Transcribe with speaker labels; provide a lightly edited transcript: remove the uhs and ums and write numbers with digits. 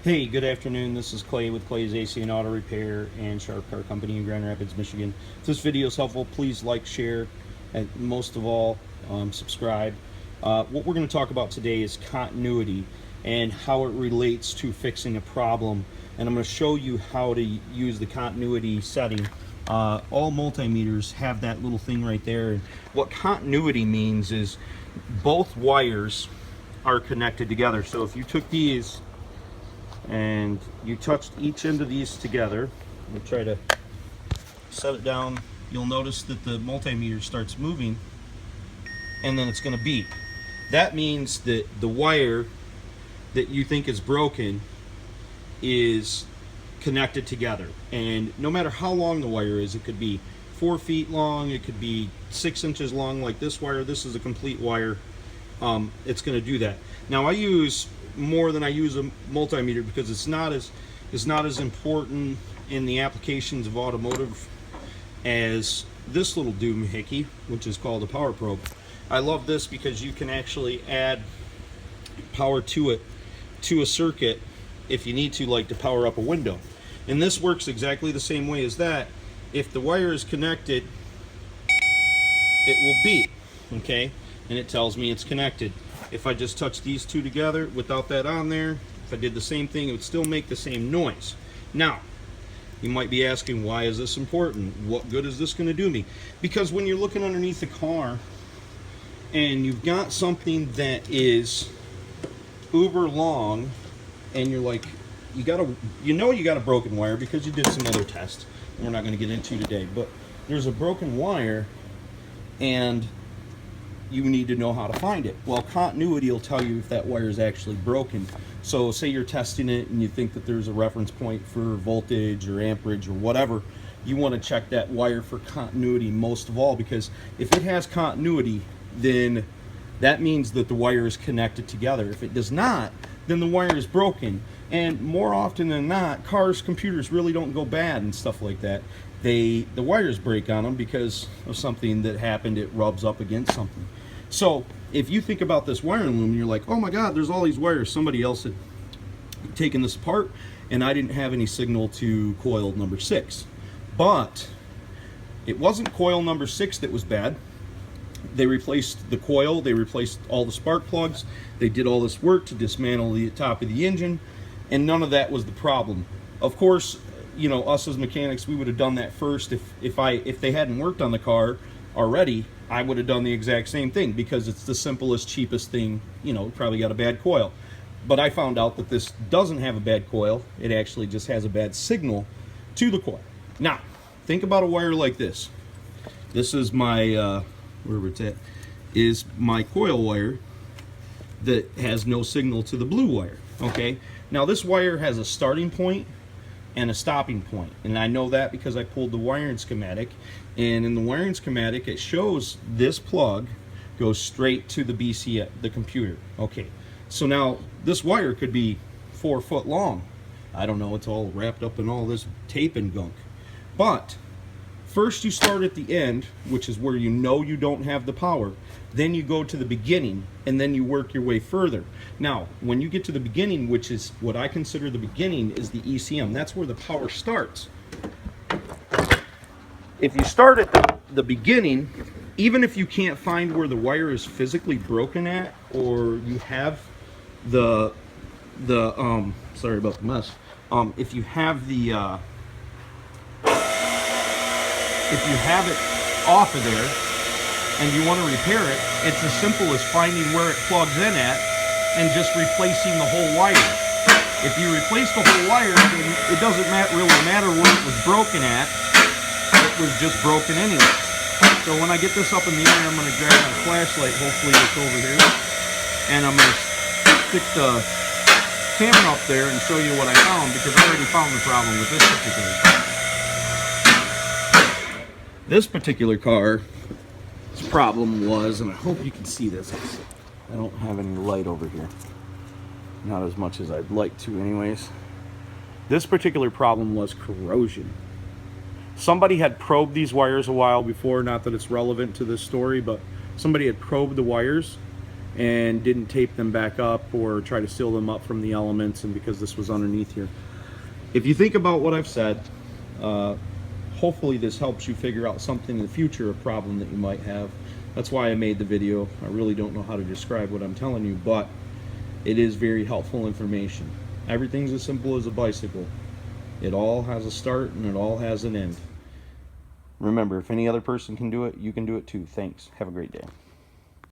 Speaker 1: Hey, good afternoon. This is Clay with Clay's AC and Auto Repair and Sharp Car Company in Grand Rapids, Michigan. If this video is helpful, please like, share, and most of all, subscribe. What we're going to talk about today is continuity and how it relates to fixing a problem. And I'm going to show you how to use the continuity setting. All multimeters have that little thing right there. And what continuity means is both wires are connected together. So if you took these and you touched each end of these together, we'll try to set it down, you'll notice that the multimeter starts moving and then it's going to beep. That means that the wire that you think is broken is connected together, and no matter how long the wire is, it could be 4 feet long, it could be 6 inches long like this wire. This is a complete wire. It's going to do that. Now I use more than I use a multimeter because it's not as important in the applications of automotive as this little doohickey, which is called a power probe. I love this because you can actually add power to it, to a circuit, if you need to, like to power up a window. And this works exactly the same way as that. If the wire is connected, it will beep, okay? And it tells me it's connected. If I just touch these two together without that on there, if I did the same thing, it would still make the same noise. Now, you might be asking, why is this important? What good is this going to do me? Because when you're looking underneath the car and you've got something that is uber long and you're like, you got a broken wire because you did some other tests we're not going to get into today, but there's a broken wire and you need to know how to find it. Well, continuity will tell you if that wire is actually broken. So say you're testing it and you think that there's a reference point for voltage or amperage or whatever, you want to check that wire for continuity most of all, because if it has continuity, then that means that the wire is connected together. If it does not, then the wire is broken. And more often than not, cars, computers really don't go bad and stuff like that. The wires break on them because of something that happened. It rubs up against something. So if you think about this wiring loom and you're like, oh my God, there's all these wires, somebody else had taken this apart and I didn't have any signal to coil number 6. But it wasn't coil number 6 that was bad. They replaced the coil, they replaced all the spark plugs, they did all this work to dismantle the top of the engine, and none of that was the problem. Of course, you know, us as mechanics, we would have done that first. If they hadn't worked on the car already, I would have done the exact same thing because it's the simplest, cheapest thing. You know, probably got a bad coil. But I found out that this doesn't have a bad coil. It actually just has a bad signal to the coil. Now, think about a wire like this. This is my, wherever it's at, is my coil wire that has no signal to the blue wire, okay? Now this wire has a starting point and a stopping point, and I know that because I pulled the wiring schematic, and in the wiring schematic it shows this plug goes straight to the BCA, the computer. Okay, so now this wire could be 4 foot long. I don't know, it's all wrapped up in all this tape and gunk. But first you start at the end, which is where you know you don't have the power. Then you go to the beginning, and then you work your way further. Now, when you get to the beginning, which is what I consider the beginning, is the ECM. That's where the power starts. If you start at the beginning, even if you can't find where the wire is physically broken at, or you have sorry about the mess. If you have it off of there and you want to repair it, it's as simple as finding where it plugs in at and just replacing the whole wire. If you replace the whole wire, then it doesn't really matter where it was broken at. It was just broken anyway. So when I get this up in the air, I'm going to grab my flashlight, hopefully it's over here, and I'm going to stick the camera up there and show you what I found, because I already found the problem with this particular car. This particular car's problem was, and I hope you can see this, I don't have any light over here, not as much as I'd like to anyways. This particular problem was corrosion. Somebody had probed these wires a while before, not that it's relevant to this story, but somebody had probed the wires and didn't tape them back up or try to seal them up from the elements, and because this was underneath here. If you think about what I've said, hopefully this helps you figure out something in the future, a problem that you might have. That's why I made the video. I really don't know how to describe what I'm telling you, but it is very helpful information. Everything's as simple as a bicycle. It all has a start and it all has an end. Remember, if any other person can do it, you can do it too. Thanks. Have a great day.